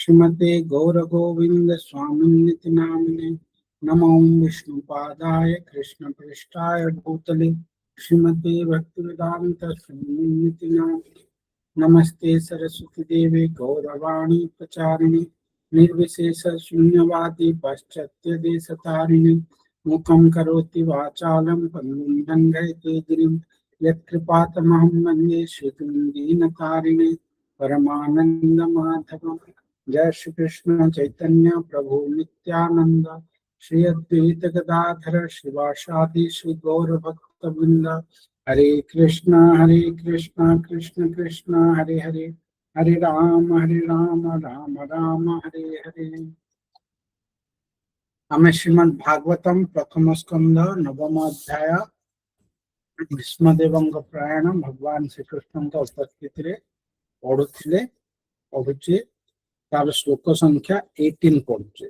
श्रीमते गौर गोविंद स्वामिनिति नामिने नमो विष्णुपादाय कृष्ण पृष्ठाय भूतले श्रीमते भक्तिवेदांत स्वामिनिति नामिने नमस्ते सरस्वती देवे गौरवाणी प्रचारिणे निर्विशेष शून्यवादी पाश्चात्य देशतारिणे मुखं करोति वाचालं पङ्गुं लङ्घयते गिरिं यत्कृपातमहं वन्दे श्रीगुरुं दीनतारिणे परमानंद माधव। जय श्री कृष्ण चैतन्य प्रभु नित्यानंद श्री अद्वैत गदाधर शिवासादि श्री गौर भक्त वृंद। हरे कृष्ण कृष्ण कृष्ण हरे हरे, हरे राम राम राम हरे हरे। आम श्रीमद् भागवतम प्रथम स्कंध नवम अध्याय भीष्मदेव प्रयाण भगवान श्रीकृष्ण उपस्थित पढ़ुले पढ़ुचे तार श्लोक संख्या 18 पढ़ुचे।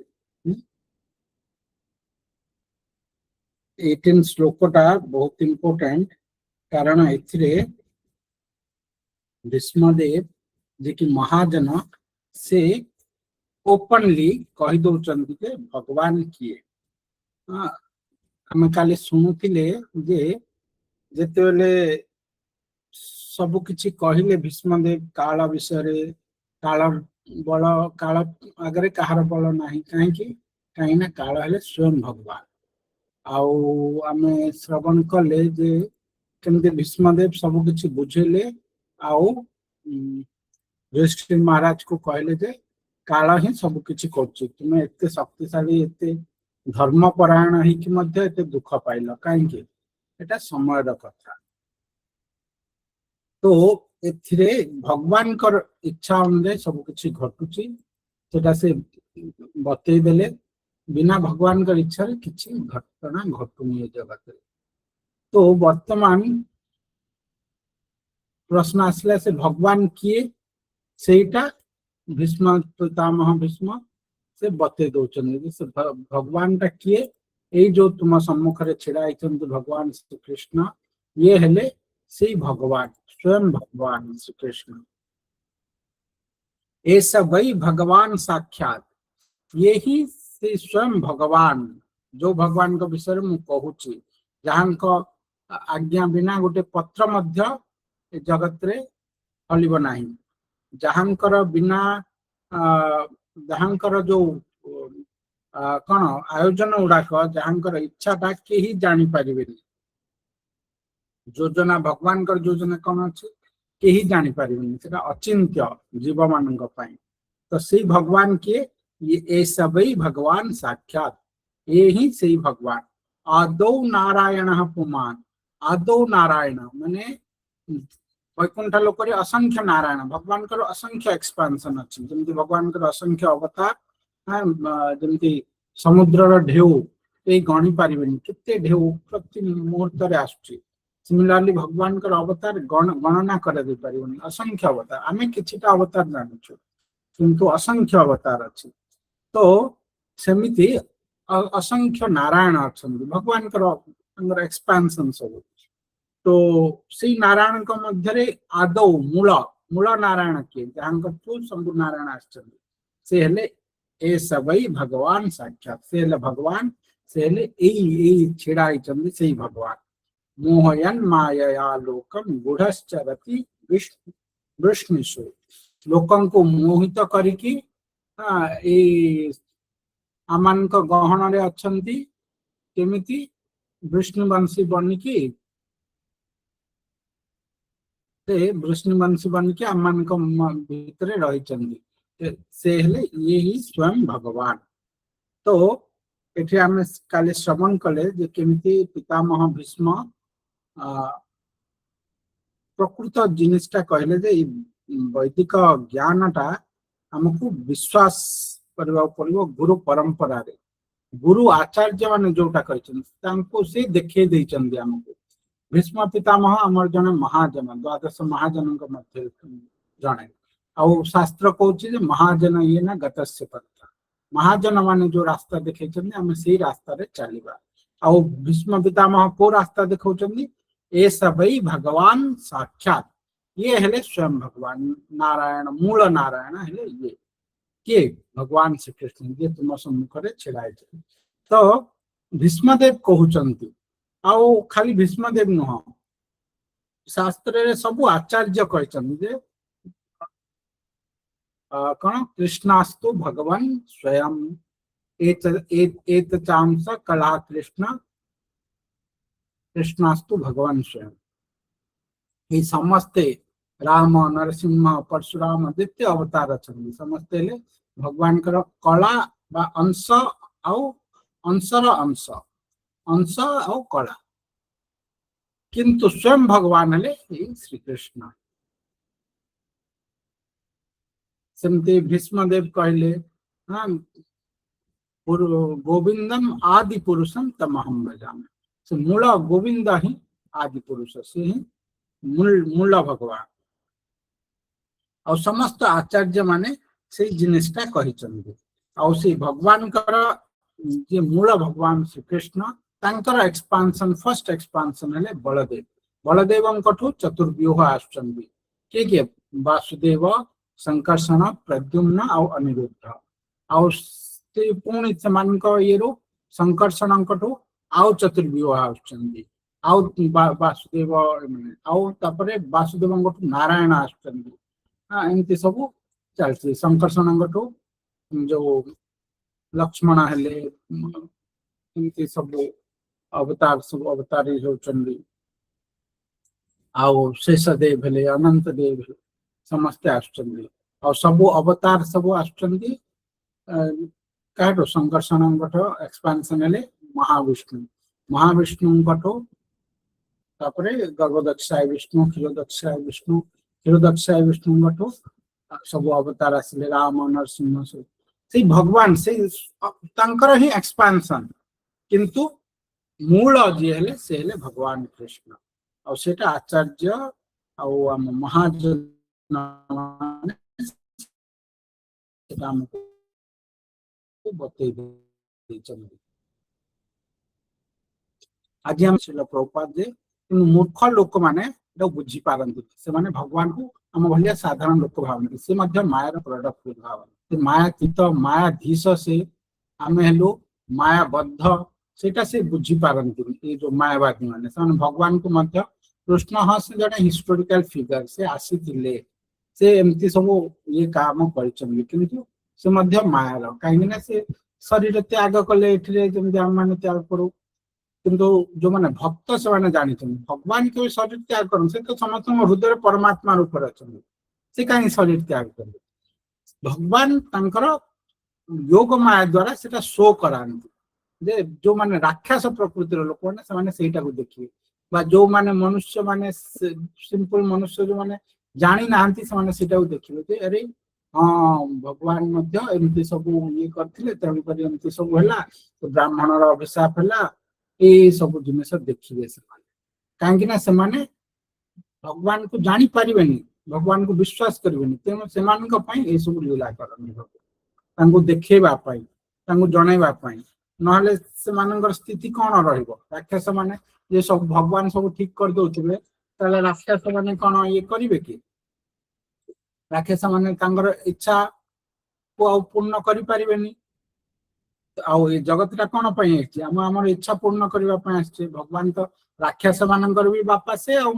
18 श्लोकटा बहुत इम्पोर्टेंट कारण एथिरे भीष्मदेव जे कि महाजन से ओपनली कहि दउचंती के भगवान किए। हम काले सुनुथिले जे जेतेले सब किछि कहिले भीष्मदेव काल विषय काल बल काल आगे कहार बल नहीं कहीं ना काल हेले स्वयं भगवान। आमे श्रवण कले जे केमते भीष्मदेव सब किछि बुझेले आउ युधिष्ठिर महाराज को कहले जे काल ही सब किछि करछि, तुमे एते शक्तिशाली एते धर्मपरायण ही कि मध्य एते दुख पाइल कहीं एटा समय कथा। तो एथिरे भगवान कर इच्छा अनुसार सब किछि घटुची सेटा से बतई देले। बिना भगवान कर इच्छा रे किछि घटना घटुनी जगत रे। तो वर्तमान प्रश्न आसला से भगवान किए सेटा भीष्म पितामह भीष्म से बतई दउचन से भगवान टा किए। ए जो तुम सम्मुख रे छिड़ा आइछन भगवान श्री कृष्ण ये हेले से भगवान स्वयं भगवान श्री कृष्ण। ऐसा वही भगवान साक्षात ये ही से स्वयं भगवान जो भगवान को विषय में कहूची जहां को आज्ञा बिना गोटे पत्र मध्य जगत रे हलिब नाही, जहां कर बिना जहां कर जो कौन आयोजन गुड़ाक जहां कर इच्छा टा के जानी पारिबे। योजना भगवान कर योजना कौन अच्छे कहीं जानी पारिबेनी सेटा अचिंत्य जीव मानक पई। तो से भगवान के ये सब ही भगवान साक्षात ये ही से भगवान। आदौ नारायण पुमान आदौ नारायण माने वैकुंठ लोक रे असंख्य नारायण भगवान कर असंख्य एक्सपांशन अच्छी जमती भगवान कर असंख्य अवतार जमती समुद्र ढेउ ये गणी पारिबेनी केते ढेउ प्रति मुहूर्त रे आसुची। सिमिलरली भगवान कर अवतार गणना कर दे पारिबोनी असंख्य अवतार आमे किछिटा अवतार जानछु किंतु असंख्य अवतार अछि। तो सेमिति असंख्य नारायण अछंती भगवान कर एक्सपांशन सब। तो सी नारायण को मध्य रे आदौ मूल मूल नारायण के जहां कर तो सब नारायण आछंती से हेले ए सबई भगवान साक्षात से हेले भगवान से हेले एई छिड़ाई चंदी से भगवान। मोहयन मायया लोकम गुढ़श्चरति वृष्णिषु लोकं को मोहित करिकी आमान को गहन रे अछंती केमिति वृष्णवंशी बनिकी से वृष्णवंशी बनिकी आमान को भीतरे रही चंदी से हेले ये ही स्वयं भगवान। तो एठी आमे काले श्रवण कले जे केमिति पितामह भीष्म प्रकृत जिनिसटा कहले जे वैदिक ज्ञानटा हमको विश्वास करबा पड़िबो गुरु परंपरा रे। गुरु आचार्य माने जोटा कहछन तांको से देखे दैछन हमको। भीष्म पितामह हमर जने महाजन द्वादश महाजन को मध्य जने आउ शास्त्र कहछि जे महाजन ये ना गतस्य पथ महाजन माने जो रास्ता देखेछन हम से रास्ता रे चलीबा। आउ भीष्म पितामह को रास्ता देखौछन ए सबई भगवान साक्षात ये हेले स्वयं भगवान नारायण मूल नारायण हेले ये किए भगवान श्री कृष्ण जे तुम सम्मुख रे छिड़ा तो भीष्मदेव कहउचंती आउ खाली भीष्मदेव नुह शास्त्र रे सब आचार्य कहचंती जे कौन कृष्णास्तु भगवान स्वयं एक चांस कला कृष्ण कृष्णास्तु भगवान स्वयं ये समस्ते राम नरसिंह परशुराम द्वितीय अवतार अच्छा समस्ते ले भगवान कला बा अंश आउ अंशर अंश अंश आउ कला किंतु स्वयं भगवान हेले श्री कृष्ण सेमती भीष्मदेव कहले हाँ गोविंदम आदि पुरुषम तमहम भजामि से मूल गोविंद ही आदि पुरुष से ही मूल भगवान और समस्त आचार्य माने से जिनिसटा कहिचंदी और से भगवान जे मूल भगवान श्री कृष्ण तांकर एक्सपांशन फर्स्ट एक्सपांशन हेले बलदेव बलदेवं कठु चतुर्व्यूह आश्चंदी के वासुदेव संकर्षण प्रद्युम्न और अनिरुद्ध और पुणी से ये संकर्षण कठु आउ चतुर्व्यूह आश्चंदी आउ वासुदेव आउ तापरे वासुदेव कठु नारायण आश्चंदी हाँ एमती सब चलती संकर्षण कठु जो लक्ष्मण हेले एमती सब अवतारी होचंदी आउ शेषदेव हेले अनंत देव हेले समस्ते आश्चंदी और सब अवतार सब आश्चंदी कहटो संकर्षण कठो एक्सपांशन हेले महाविष्णु महाविष्णु कठो तापरे गर्भदक्षाय विष्णु क्षीरोदक्षाय विष्णु कठो सब अवतार आसिले राम नरसिंह से भगवान से तांकर ही एक्सपांशन किंतु मूल जी हेले से हेले भगवान कृष्ण और सेटा आचार्य और आम महाजन बतई आज हम शिल प्रभुपाद जे मूर्ख लोक माने बुझी पारती से माने भगवान को आम भाया साधारण लोक भावती से मायार प्रोडक्ट भावती मायातीत मायाधीश से आम हेलु मायाबद्ध सेटा से बुझी पारती ये जो मायावादी माने से भगवान को मध्य कृष्ण हाँ से जड़े हिस्टोरिकल फिगर से आसी से एमती सब ये काम कर से मध्य मायार कहीं से शरीर त्याग कले मैंने त्याग करूँ किंतु जो माने भक्त से माने जानी भगवान के शरीर त्याग कर तो समस्त हृदय परमात्मा रूप से कहीं शरीर त्याग कर भगवान तांकर योग माया द्वारा सेटा शो करांती जे जो माने राक्षस प्रकृतिर लोक मैंने सेटा को देखिए बा जो माने मनुष्य माने सिंपल मनुष्य जो माने जानी नाहंती से माने सेटा को देखिए जे अरे हाँ भगवान मध्य एमती सब ये करथिले तेणु करी एमती सब हैला तो ब्राह्मणर अभिशाप हैला ए सब जिनिस देखिए से कहीं ना से माने भगवान को जानी पारिबेनी भगवान को विश्वास करिबेनी तेणु से मानक पई ए सब लीला करनी तांको देखेबा पई तांको जणाइबा पई नहले से मानकर स्थिति कौन रहिबो राक्षस माने जे सब भगवान सब ठीक कर दोथिबे ताले राक्षस माने कौन ये करिवे कि राक्षस माने तांगर इच्छा को पूर्ण करि पारिबेनी आउ ये जगतटा कौन पाई आम आम इच्छा पूर्ण करने भगवान तो राक्षस मानकर भी बापा से आ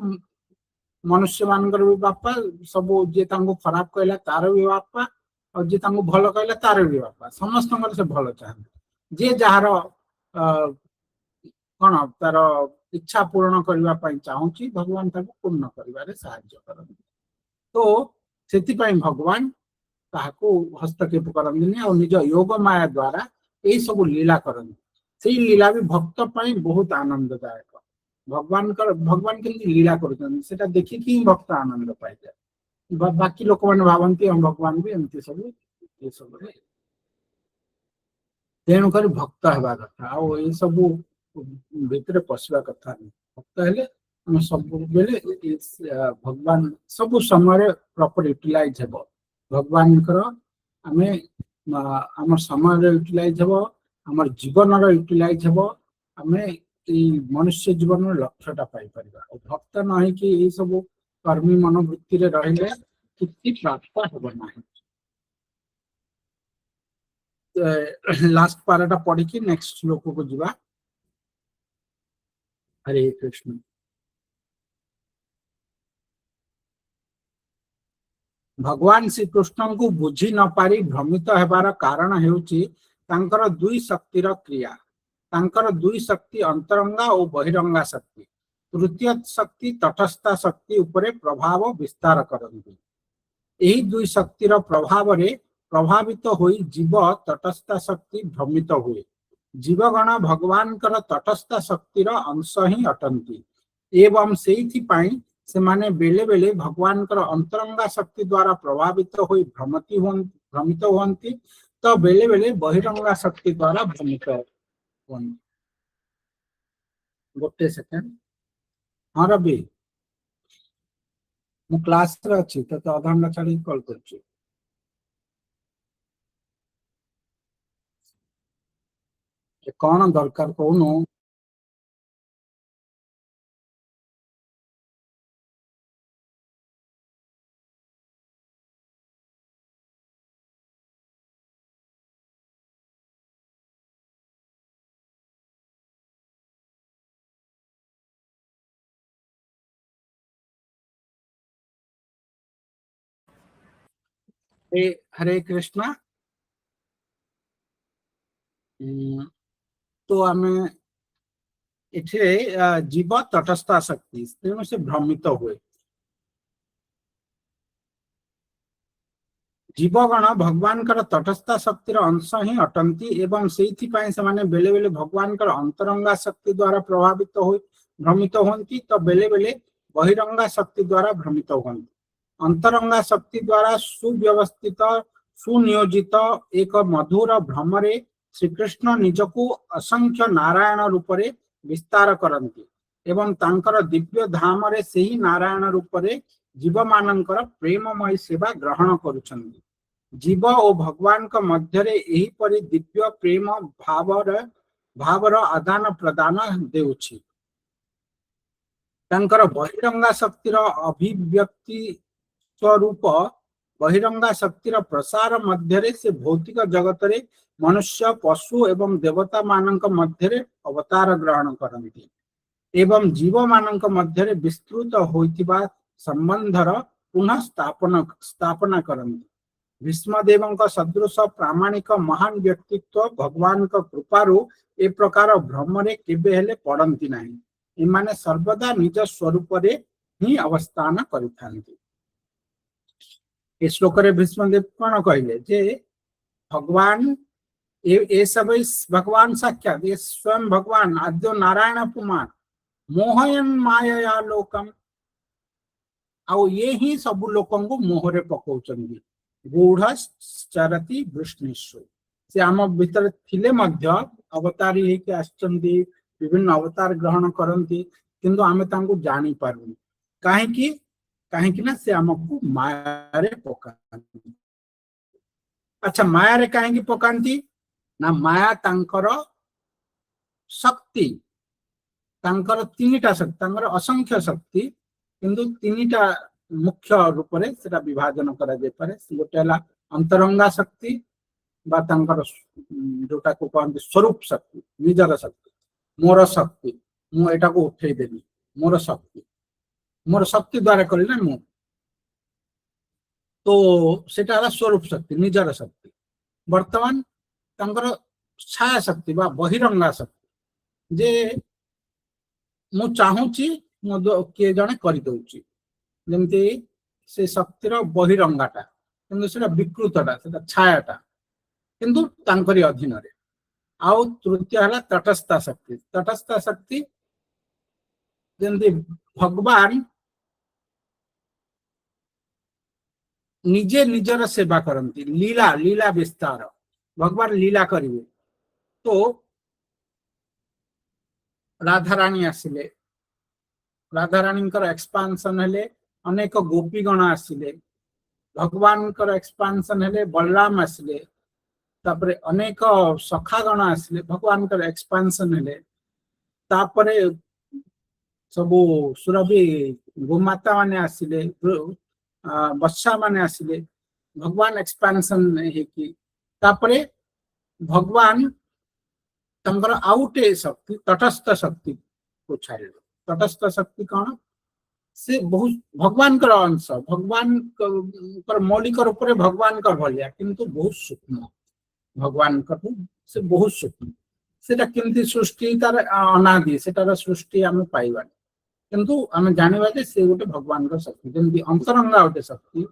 मनुष्य मानकर भी बापा सब जी खराब कहला तार भी बापा और जी भल कहला तार भी बापा समस्त से भल चाहते जे जार कौन तार इच्छा पूर्ण करने चाहूँगी भगवान पूर्ण कर तो से भगवान ताको हस्तक्षेप करते और निज योग माया द्वारा ये सब लीला करते से लीला भी भक्त पाई बहुत आनंददायक भगवान के लीला कर देखिकी भक्त आनंद पाई जाए बाकी लोक मैंने भावती हम भगवान भी एमती सब ये सब तेणुक भक्त हवा कथा आ सब भितर पशा कथा नहीं भक्त हेले सब बेले भगवान सब समय प्रॉपर यूटिलाइज हेब भगवान आम आम समय यूटिलाइज हेब आम जीवन यूटिलाइज हेब आम मनुष्य जीवन लक्ष्यटा पाई भक्त न कि सब कर्मी मनोवृत्ति रे रहिले किछि प्राप्त हेब नाही। लास्ट पाराटा पढ़ी कि नेक्स्ट श्लोक को जीवा। हरे कृष्ण। भगवान श्रीकृष्ण को बुझी न पारी भ्रमित हेबार कारण हेउची तांकर दुई शक्तिर क्रिया। तांकर दुई शक्ति अंतरंगा और बहिरंगा शक्ति। तृतीय शक्ति तटस्थ शक्ति उपरे प्रभाव विस्तार करती। यही दुई शक्तिर प्रभाव रे प्रभावित होई जीव तटस्थ शक्ति भ्रमित हुए। जीवगण भगवान कर तटस्थ शक्तिर अंश ही अटंती एवं सेइथिपाई से माने बेले बेले भगवान कर अंतरंगा शक्ति द्वारा प्रभावित होई भ्रमित हुअन्ति तो बेले बेले बहिरंगा शक्ति द्वारा भ्रमित हुअन्ति। गोटे सेकेंड। हाँ रवि मु क्लास रे अछि तो आधा घंटा छाड़ी कॉल करछि। कौन दरकार कहूनु। हरे कृष्णा। तो आम एठे जीव तटस्थ शक्ति तेणु से भ्रमित हुए। जीवगण भगवान कर तटस्थ शक्तिर अंश ही अटंती एवं सेइथिपाई से माने बेले बेले भगवान कर अंतरंगा शक्ति द्वारा प्रभावित हो भ्रमित होती तो बेले बेले बहिरंगा शक्ति द्वारा भ्रमित होती। अंतरंगा शक्ति द्वारा सुव्यवस्थित सुनियोजित एक मधुर भ्रमरे श्रीकृष्ण निजको असंख्य नारायण रूपरे विस्तार करती एवं तांकर दिव्य धाम रे सेही नारायण रूपरे जीव मानकर प्रेममय सेवा ग्रहण करुछन्ति। जीव और भगवान का मध्य रे एही परि दिव्य प्रेम भावर आदान प्रदान देउछि। तांकर बहिरंगा शक्तिर अभिव्यक्ति स्वरूप बहिरंगा शक्तिर प्रसार मध्य रे से भौतिक जगत रे मनुष्य पशु एवं देवता मानक मध्य रे अवतार ग्रहण करन्ति एवं जीव मानक मध्य रे विस्तृत होइतिबा संबंधर पुनः स्थापना करन्ति। भीष्मदेव सदृश प्रामाणिक महान व्यक्तित्व भगवान कृपारु ए प्रकार भ्रमरे केबे हेले पड़ती नहीं। इमाने सर्वदा निज स्वरूप रे ही अवस्थान करिथांती। ए श्लोक रे भीष्मदेव कौन कहले जे भगवान ए सब भगवान साक्षात ये स्वयं भगवान आद्य नारायण पुमान मोहयन माया लोकम आउ ये ही सब लोकन को मोहरे पकाउचंदी। गूढ़ चरती वृष्णिषु से आम भीतर थिले मध्य अवतारी हेके आछंती विभिन्न अवतार ग्रहण करती किंतु आमे तांको जानी पारुनी काहेकि ना से हमको माया रे पकांती। अच्छा माया रे काहेकि पकांती ना माया तांकर शक्ति तांकर तीनटा शक्ति तांकर असंख्य शक्ति किंतु तीनटा मुख्य रूप रे सेटा विभाजन करा जाय पारे। गोटे हला अंतरंगा शक्ति बा तांकर जोटा को कहନ୍ତି स्वरूप शक्ति निजर शक्ति मोर शक्ति मु एटा को उठेई देबी मोर शक्ति द्वारा करी ना मु तो सेटा हला स्वरूप शक्ति निजर शक्ति। वर्तमान तांकर छाया शक्ति बा बहिरंगा शक्ति जे मु चाहूची मो के जने करि दउची जमती से शक्तिर बहिरंगाटा किंतु सेटा विकृतटा सेटा छायाटा किंतु तांकरी अधीन रे। आउ तृतीय हला तटस्थ शक्ति जमती भगवान निजे निजर सेवा करती लीला विस्तार भगवान लीला करिवे तो राधाराणी आसिले राधाराणी एक्सपांशन हेले अनेक गोपीगण आसिले भगवान एक्सपांशन हेले बलराम आसिले तापरे अनेक सखागण आसिले भगवान एक्सपांशन हेले तापरे सबु सुरभि गोमाता माने आसिले बच्चा माने आसिले भगवान एक्सपांशन हेकी तापरे भगवान तंकर आउटे शक्ति तटस्थ शक्ति को छाड़ तटस्थ शक्ति कौन से बहुत भगवान कर अंश भगवान कर मौलिक रूप से भगवान कर भलिया किंतु बहुत सूक्ष्म भगवान कर से बहुत सूक्ष्म सेटा केमती सृष्टि तार अनादि सेटार सृष्टि आम पाइबा किंतु आम जानिबा जे से गोटे भगवान का शक्ति जमी अंतरंगा गोटे शक्ति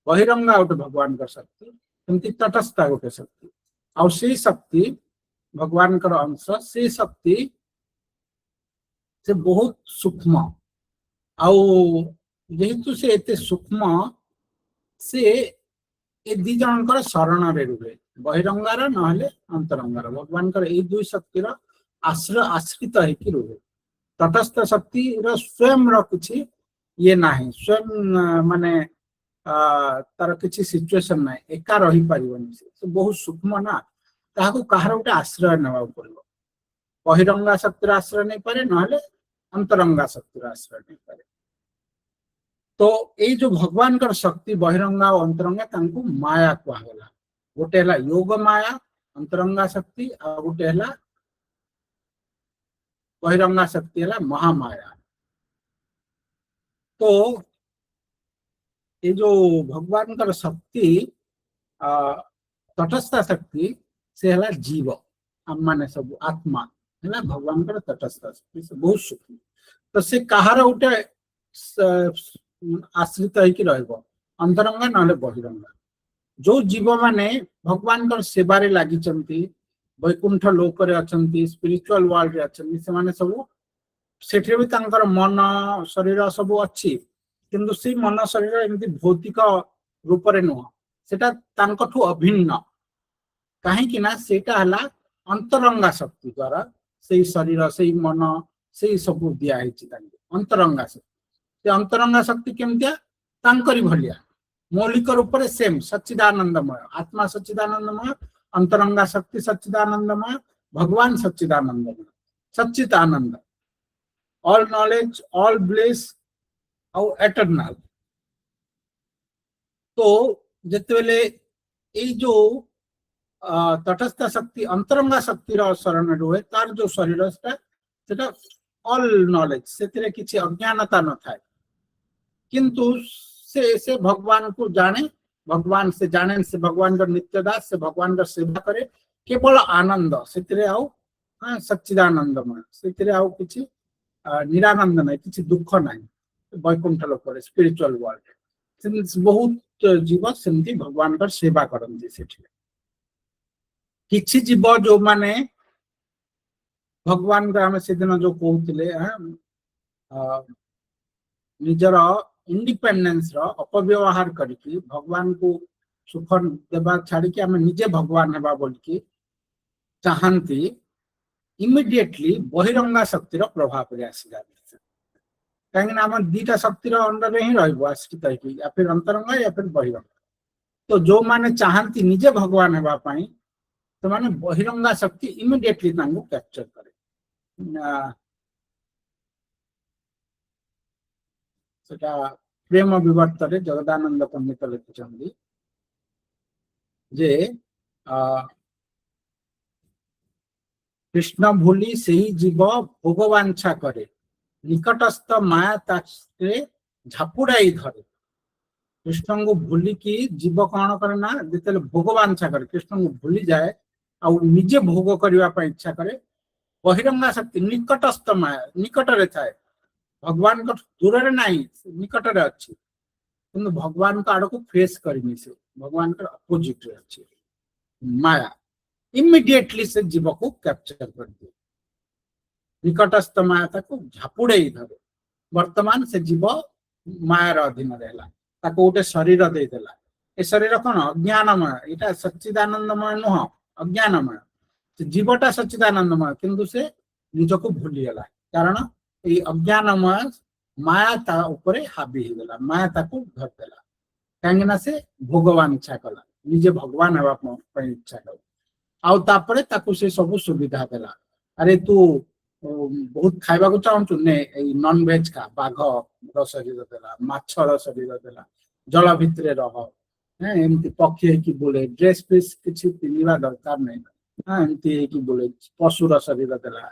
बहिरंगा गोटे भगवान का शक्ति जमी तटस्था गोटे शक्ति आउ से शक्ति भगवान कर अंश से शक्ति से बहुत सूक्ष्म आउ जेहेतु से एते सूक्ष्म से ए दी जनकर शरण रे रुहे बहिरंगार नहले अंतरंगार भगवान कर ए दुई शक्तिर आश्रित होकर रुहे तटस्थ शक्ति स्वयं किछि ये नाही स्वयं माने तार किछि सिचुएशन ना एका रही पारिबनी से बहुत सूक्ष्म ना ताहाको कहार गोटे आश्रय नेबा पड़िबो बहिरंगा शक्तिर आश्रय नहीं पारे नहले अंतरंगा शक्तिर आश्रय नहीं पारे तो ये जो भगवान कर शक्ति बहिरंगा और अंतरंगा तांको माया कहला गोटे हला योग माया अंतरंगा शक्ति और गोटे हला बहिरंगा शक्ति हला महामाया तो ये जो भगवान कर शक्ति तटस्थ शक्ति से हला जीव आम माने सब आत्मा है भगवान कर तटस्थ शक्ति से बहुत सूक्ष्म तो से कहार गोटे आश्रित होकर अंतरंगा ना बहिरंगा जो जीव माने भगवान कर सेवारे लगी वैकुंठ लोक स्पिरिचुअल वर्ल्ड रे अच्छी से माने सब सेठे भी तांकर मन शरीर सब अच्छी किंतु से मन शरीर एमती भौतिक रूप रे नुह सेटा तांकठु अभिन्न कहीं ना सेटा हला अंतरंगा शक्ति द्वारा से शरीर से मन से सब दिया अंतरंगा शक्ति अंतरंगा शक्ति केमतिया तांकरी भलिया मौलिक रूप से सेम सच्चिदानंदमय आत्मा सच्चिदानंदमय अंतरंगा शक्ति सच्चिदानंदमय भगवान सच्चिदानंदमय सच्चित आनंद ऑल नॉलेज ऑल ब्लिस और एटर्नल तो जितेबले ये जो तटस्थ शक्ति अंतरंगा शक्ति शरण रुहे तार जो शरीर से ऑल नॉलेज से किसी अज्ञानता न थाए किंतु से भगवान को जाने भगवान से जाने से भगवान का नित्य दास से भगवान का सेवा करे केवल आनंद से सच्चिदानंदमय से आउ किछि निरानंद नहीं किछि दुख नहीं वैकुंठ लोक स्पिरिचुअल वर्ल्ड बहुत जीव सेमती भगवान का सेवा करती सेठी किछि जीव जो माने भगवान का आम से दिन जो कहते निजर इंडिपेंडेंस अपव्यवहार करके भगवान को सुख देवा छाड़ी आम निजे भगवान हेबा बोलिकी चाहती इमिडिएटली बहिरंगा शक्तिर प्रभाव आसी जाए कहीं आम दीटा शक्तिर अंडर ही रश्रित या फिर अंतरंगा या फिर बहिरंगा तो जो माने चाहती निजे भगवान हेबा तो माने बहिरंगा शक्ति इमिडिएटली कैप्चर करे सेटा प्रेम विवर्तन जगदानंद पंडित लिखिं जे कृष्ण भूली से ही जीव भोगवांछा करे निकटस्थ माया ताके झापुड़ाई धरे कृष्ण को भूली की जीव कौन करे ना जिते भोगवांछा करे कृष्ण को भूली जाए और निजे भोग करने इच्छा करे बहिरंगा शक्ति निकटस्थ माया निकट रे थाए भगवान को दूर रे नहीं निकट रे अच्छी किंतु भगवान का आड़ को फेस करनी से भगवान का अपोजिट रे अच्छी माया इमिडिएटली से जीव को कैप्चर कर दिए निकटस्थ माया को झापुड़े धरे वर्तमान से जीव मायार अधीन रहला गोटे शरीर देदेला ए शरीर कौन अज्ञानमय यहाँ सच्चिदानंदमय नुह अज्ञानमय जीवटा सच्चिदानंदमय किंतु से निजको भूलीगला कारण ये अज्ञानमय माया ता उपरे हावी होगला माया ताको धरदेला कहीं से भगवान इच्छा कला निजे भगवान हेबा इच्छा कला आउ तापरे ताको से सब सुविधा देला अरे तू बहुत खाइबा को चाहूँ ने नॉन वेज खा बाघ शरीर देला माछर शरीर देला जल भितर रह एमती पक्षी है कि बोले ड्रेस फ्रेस किसी पिंधा दरकार नहीं हाँ एमती कि बोले पशुर शरीर देला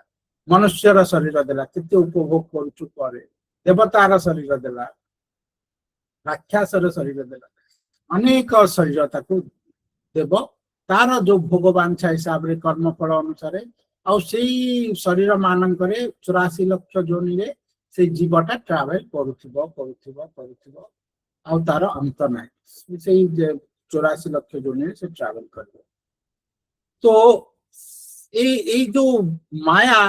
मनुष्यर शरीर देला केते उपभोग करूछु करे देवतार शरीर देला राक्षसर शरीर देला अनेक शरीर ताकू देव तार जो भोगवान हिसाब रे कर्म फल अनुसार आउ सेई शरीर मानक रे 84 लाख जोनि रे से जीवटा ट्रैवल करूथिबो करूथिबो करूथिबो आउ तार अंत नाही सेई 84 लाख जोनि रे से ट्रैवल करबो तो ए जो माया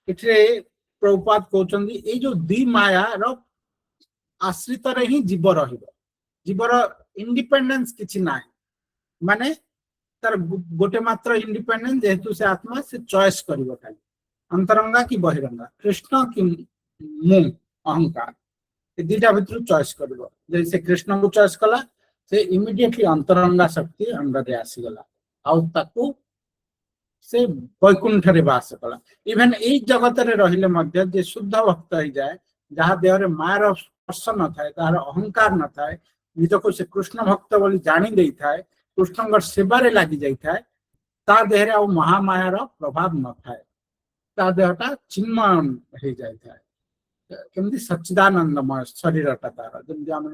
इथे प्रभुपाद कहउचंदी ए जो दी माया रो आश्रित रे ही जीव रहिबो जीवर इंडिपेंडेंस किछि नाही माने तार गोटे मात्र इंडिपेंडेंस जेहेतु से आत्मा से चॉइस करिवो खाली अंतरंगा की बहिरंगा कृष्ण की मु अहंकार ए दीटा भितर चॉइस करिवो जैसे कृष्ण को चॉइस कला से इमीडिएटली अंतरंगा शक्ति अंदर रे आसी गला आउ ताकू से वैकुंठ रे वास कला इवन ए जगत रे रहिले मध्य जे शुद्ध भक्त हो जाए जहा देह रे मायर स्पर्श न थाए तार अहंकार न थाए निजको से कृष्ण भक्त बोली जानी देई थाए कृष्ण सेवारे लगी जाए ता देहरे आ महामायार प्रभाव न थाए ता देहटा चिन्मय हो जाए केमती सच्चिदानंदमय शरीरटा तार जमी आम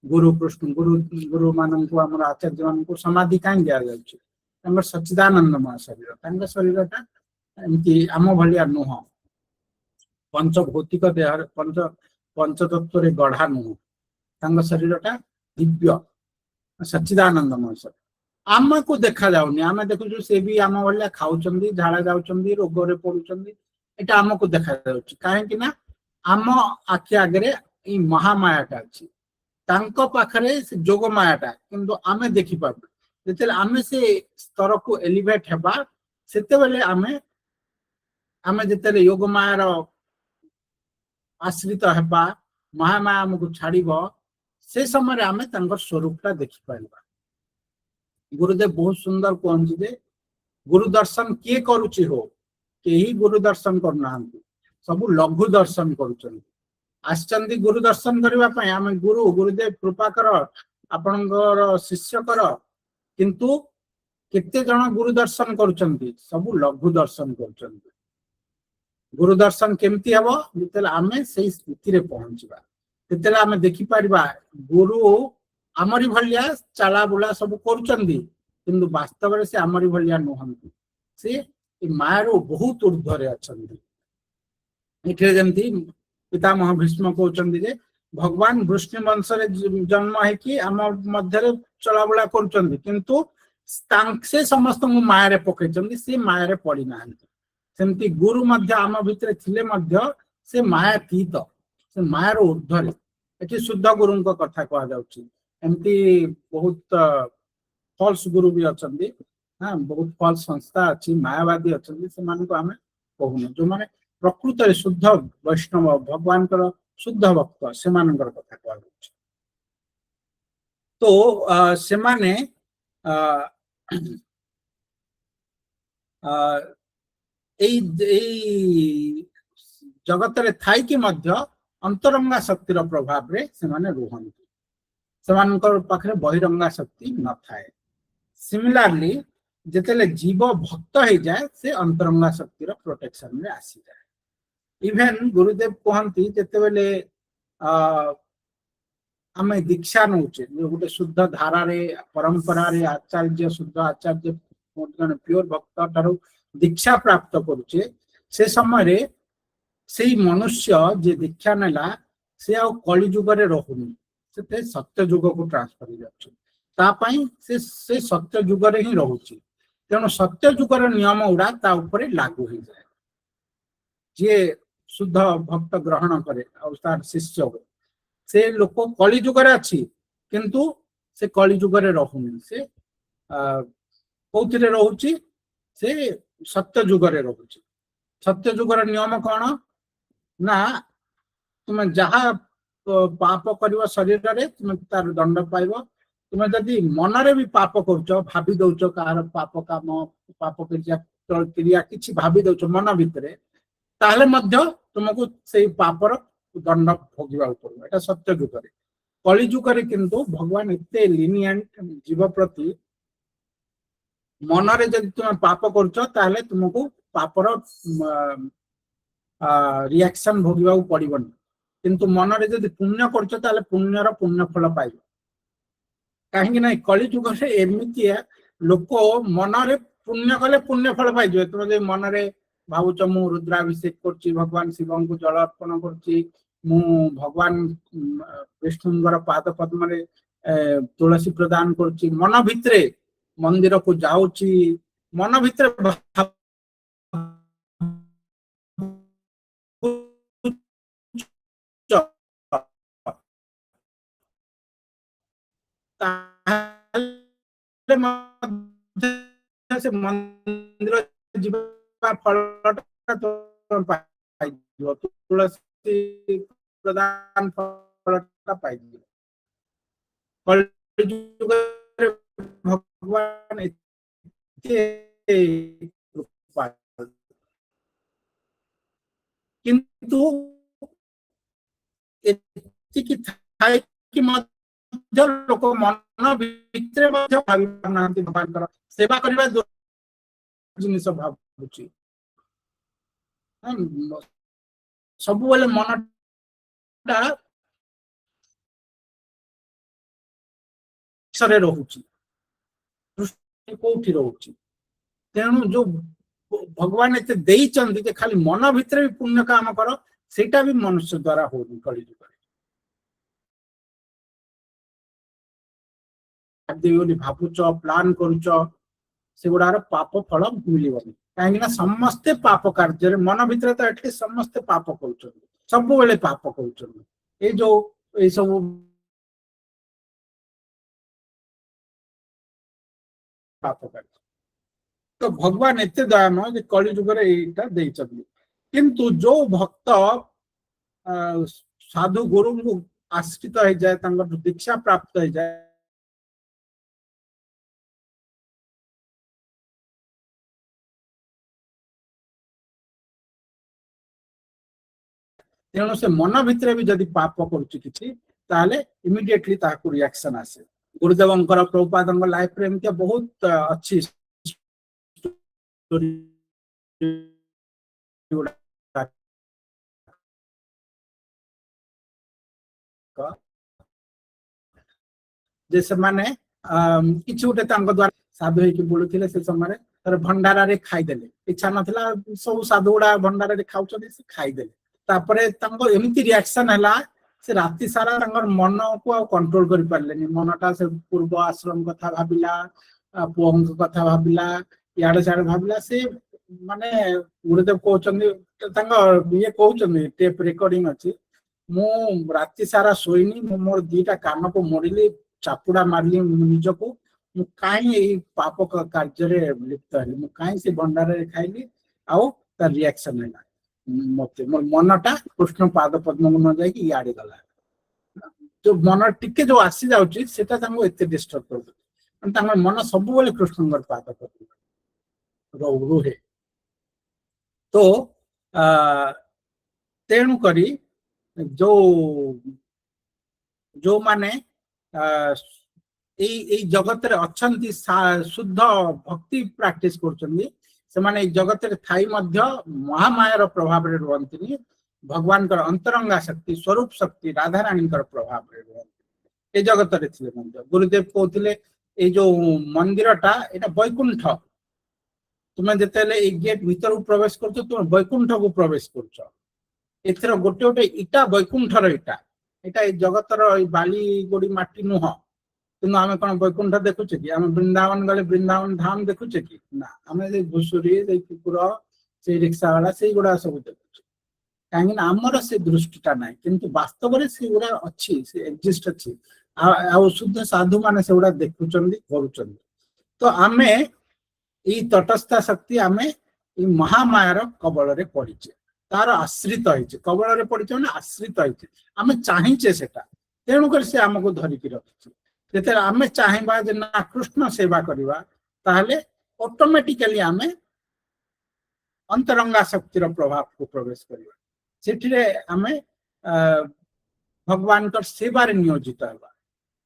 गुरु कृष्ण गुरु गुरु मानक आम आचार्य मान समाधि कहीं दि जाए सच्चिदानंदमय शरीर शरीरटा एमती आम भाया नुह पंचभौतिक देह पंचतत्व गढ़ा नुह शरीरटा दिव्य सच्चिदानंदमय शरीर आम को देखा जाऊनी आम देखु से भी आम भाया खाऊं झाड़ा जाऊँ रोग रे पड़ुं एटा आम को देखा कहीं आम आखि आगे महामायाटा अच्छी पाखरे से जोग मायाटा किंतु आमे देखि पाबु जेते आमे से स्तर को एलिवेट हेबा सेते बेले आमे जेते योग मायार आश्रित हेबा महामाया हमको छाड़िबो से समय आमे तंगर स्वरूपटा देखि पाइबा गुरुदेव बहुत सुंदर कहते जे गुरु दर्शन किए करुची हो केही गुरु दर्शन करना सब लघु दर्शन करुचंदी आसचंदी गुरु दर्शन करबा पय आमे गुरु गुरुदेव कृपा कर आपनकर शिष्य कर किंतु केते जण गुरु दर्शन करुचंदी सब लघु दर्शन करुचंदी गुरु दर्शन केमती हबो जेतेला आमे सेही स्थिति रे पहुंचबा तेतेला आमे देखि पारिबा गुरु आमरी भलिया चला बुला सब करुचंदी किंतु वास्तव रे से आमरी भलिया नुहंती से मायर बहुत ऊर्ध्वरे अछंदी इथे जेमती पितामह भीष्म कहउचंदी जे भगवान वृष्णि वंश रे जन्म है कि आम मध्य रे चला बुला करुचंदी किंतु से समस्त मायर पकैचंदी से मायर पड़ी नांती सेमती गुरु मध्य आम भितर थिले मध्य से मायातीत से मायर ऊर्ध्वरे एठी शुद्ध गुरु कथा कह जाउची एमती बहुत फॉल्स गुरु भी अछंदी हां बहुत फॉल्स संस्था अछि मायावादी अछंदी से मान को हमें कहून जो माने प्रकृत रे शुद्ध वैष्णव भगवान कर शुद्ध भक्त से मानकर कथा कह जाउची तो से माने जगत रे थाई कि मध्य अंतरंगा शक्तिर प्रभाव रे से माने रुहंती सेमानकर पाखरे बहिरंगा शक्ति न थाए सिमिलरली जेतेले जीव भक्त हो जाए से अंतरंगा शक्तिर प्रोटेक्शन रे आसी जाए इवन गुरुदेव कहती जेते बेले आमे दीक्षा नौचे गोटे शुद्ध धारा रे परंपरा रे आचार्य शुद्ध आचार्य जन प्योर भक्त ठारू दीक्षा प्राप्त करुचे से समय रे सेई मनुष्य जे दीक्षा नेला से आ कलि जुग रे रहुनी से सत्य युग को ट्रांसफर से सत्य युग रे ही रहुची तेणु सत्य युगर नियम गुड़ा ता उपरे लागू हो जाए जे शुद्ध भक्त ग्रहण करे और तार शिष्य हो से लोक कलि जुगर अच्छी किंतु से कलि जुगर रहुनी से कौथिरे रहुची से सत्य युगर रहुची सत्य युगर नियम कौन ना तुम जहा पाप कर शरीर रे तुम तार दंड पाइब तुम जदि मन रे भी पाप करुच भाभी दौच कार पाप काम पाप क्रिया किछि भाभी दौच मन भितर ताहले मध्य तुमको से पापर दंड भोगिबा पड़ो एटा सत्य युग रे कलि युग रे किंतु भगवान एते लिनिएंट जीव प्रति मन रे जब तुम पाप कर तुमको पापर रिएक्शन भोगवा पड़ोनी किंतु मन रे जब पुण्य कर पुण्यर पुण्य फल पाइब कहीं ना कली जुग से एमती लोक मन रे पुण्य कले पुण्य फल पाई तुम जो मन रे भावुच मु रुद्राभिषेक कर भगवान शिव को जल अर्पण कर भगवान विष्णुंर पाद पद्म तुलसी प्रदान कर मन भितरे मंदिर को जाऊची मन भितर से मंदिर जीवा फल तुलसी प्रदान फल पाई भगवान किंतु लोक मन भितर भगवान सेवा करने जिनिस भावुची सब बेले मन रोची कौटी रोची तेणु जो भगवान एते देइचंदी खाली मन भितर भी पुण्य काम कर सेटा भी मनुष्य द्वारा होनी कली जुग भावुच प्लान करुच से गुड़ार पाप फल मिलबनी कहीं समस्ते पाप कार्य मन भितर तो एटलिस्ट समस्ते पाप कर सब बेले पाप कर जो ये सब पाप कार्य तो भगवान एत दयामय कली जुग किंतु जो भक्त साधु गुरु को आश्रित हो जाए दीक्षा प्राप्त हो जाए तेणु से मन भितर भी जदि पाप कर इमिडिएटली रिएक्शन आसे गुरुदेव प्रभुपाद लाइफ रे एमती बहुत अच्छी माने किसी गोटे द्वारा साधु होकर बुलूले से समय भंडारा रे खाईदेले इच्छा नाला सब साधु गुड़ा भंडारा रे खाऊ खाईदेले एमती रिएक्शन है से राति सारा मन को कंट्रोल कर पारे मनटा से पूर्व आश्रम कथा भाविला पुओ कथा भाविला इे सियाड़े भाविला से माने गुरुदेव कहते ये कहते टेप रिकॉर्डिंग अच्छी मु राति सारा सोईनी मोर दीटा कान को मोड़िली चापुड़ा मारली निज को कहीं पाप कार्य लिप्त है कहीं से भंडारे खाइली आउ तार रिएक्शन है मत मोर मनटा कृष्ण पाद पद्म को न जाकि इे गला जो मन टिके जो आसी जाऊँगी एत डिस्टर्ब कर मन सब बेले कृष्ण पाद पद्म रुहे तो तेणु करी जो जो माने जगत रे अच्छंती शुद्ध भक्ति प्रैक्टिस करछन्ती से माने जगत रे थाई मध्य महामायार प्रभाव रे रहंतिनी भगवान कर अंतरंगा शक्ति स्वरूप शक्ति राधा रानी कर प्रभाव रे रहंती ए जगत रे थिले मध्य गुरुदेव कहथिले ए जो मंदिरटा एटा वैकुंठ तुम जिते गेट भीतर प्रवेश कर तुम वैकुंठ को प्रवेश कर एथर गोटे गोटे इटा वैकुंठर इटा यहाँ जगतर बाली गोड़ी माटी नुह कि आम कौन वैकुंठ देखुचे कि आम वृंदावन गले वृंदावन धाम देखुचे कि ना आम घुषुरी कुकुर से रिक्शा वाला से गुड़ा सब देखुचे कहीं आमर से दृष्टिटा ना किंतु वास्तव में से गुड़ा अच्छी से एक्जिस्ट अच्छी शुद्ध साधु मान से गुड़ा देखुं तो आमे ये तटस्थ शक्ति आमे महामायार कबल रे पड़ीचे तार आश्रित होइचे कबल रे पड़ीचे माने आश्रित होइचे आमे चाहिचे सेटा तेणुक से आमको धरिकी रखिचे जेते आमे चाहिबा जे ना कृष्ण सेवा करिबा ताहले ऑटोमेटिकली आमे अंतरंगा शक्तिर प्रभाव को प्रवेश करिबा सेठिरे आमे भगवान कर सेवारे नियोजित हबा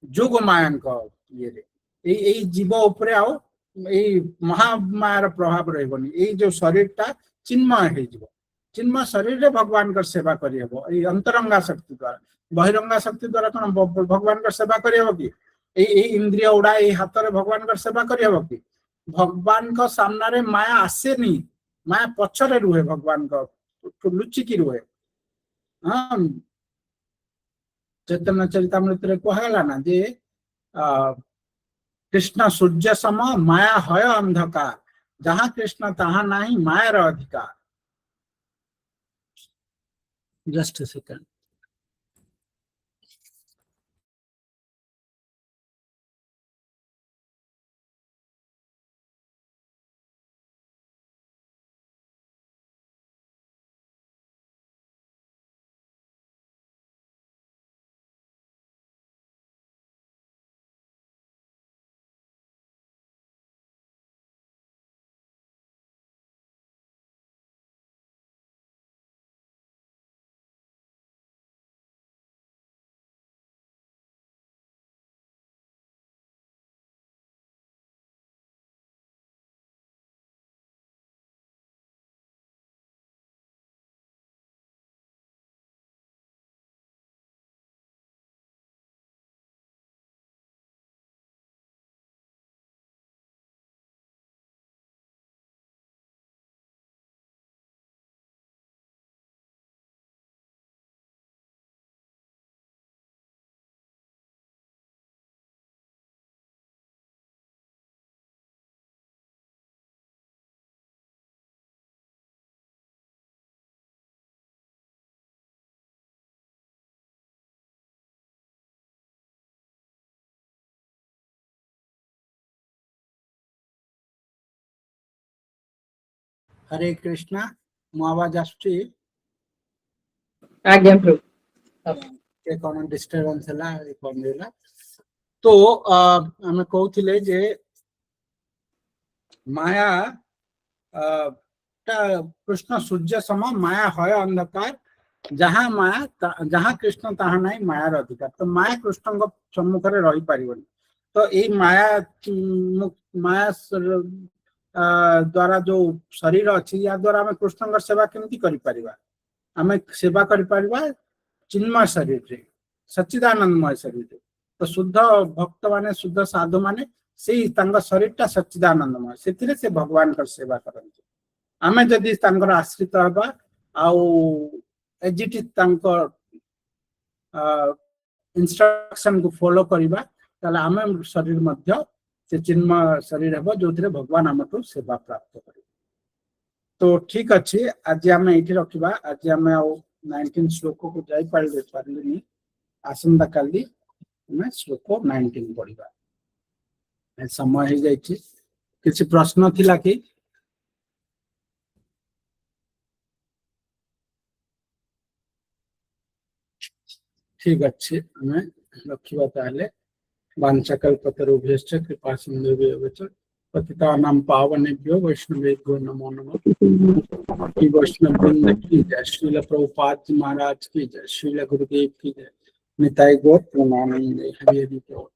जोग मायांक ये रे जीव उपरे आओ महामायार प्रभाव रही ये जो शरीर टा चिन्मय हो चिन्मय शरीर रे भगवान का सेवा करी हेबो ए अंतरंगा शक्ति द्वारा बहिरंगा शक्ति द्वारा कौन भगवान का सेवा करी हेबो कि ए इंद्रिय उड़ा ए हाथ रे भगवान का सेवा करी हेबो कि भगवान का सामना रे माया आसे नहीं माया पछरे रुहे भगवान का लुचिकी रुहे हाँ चैतन्य चरितामृत रे कहला ना जे कृष्ण सूर्य सम माया हय अंधकार जहाँ कृष्ण तहाँ नहीं मायार अधिकार जस्ट a second हरे कृष्णा मो आवाज आसुची आज्ञा प्रभु के कोन डिस्टरबेंस हला ए कोन देला तो हमें कहउथिले जे माया कृष्ण सूर्य सम माया हय अंधकार जहाँ माया जहाँ कृष्ण तहाँ नहीं मायार अधिकार तो माया कृष्ण सम्मुख में रही पारिबनी तो ये माया माया द्वारा जो शरीर अच्छी या द्वारा आम कृष्ण सेवा केमती करिपरिबा आम सेवा करिपरिबा चिन्मय शरीर रे सच्चिदानंदमय शरीर रे तो शुद्ध भक्त माने शुद्ध साधु माने से शरीर टा सच्चिदानंदमय से भगवान का सेवा करते आमे जदि तांकर आश्रित हबा आउ एजिट तांकर इंस्ट्रक्शन को फॉलो करिबा ताले आमे शरीर मध्य से चिन्मय शरीर हबो जोथिरे भगवान हमटो सेवा प्राप्त करिबा तो ठीक अछि आज आमे एठी रखिबा आज आमे आउ 19 श्लोक को जाई पारलिनी आसंदा काली मैं श्लोक 19 पढ़िबा समय हो जाइछि किछि प्रश्न थिला कि ठीक अच्छे हमें रखिबा ताले वांछाकल्पतरुभ्यश्च कृपा सिन्धुभ्यश्च पतितानां पावनेभ्यो वैष्णवेभ्यो नमो नमः की वैष्णव वृंद की जय श्रील प्रभुपाद जी महाराज की जय श्रील गुरुदेव की जय निताई गौर प्रेमानंद हरि हरि बोल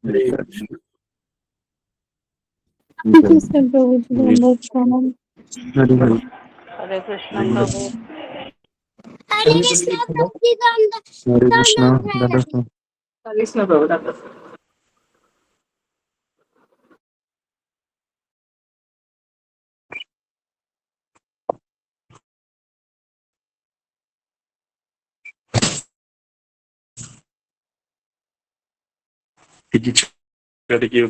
हरे कृष्ण प्रभु जी बहुत प्रणाम हरि हरि हरे कृष्ण प्रभु हरे कृष्ण प्रभु जी हरे कृष्ण दंडवत हरे कृष्ण प्रभु दादा Pedi para que eu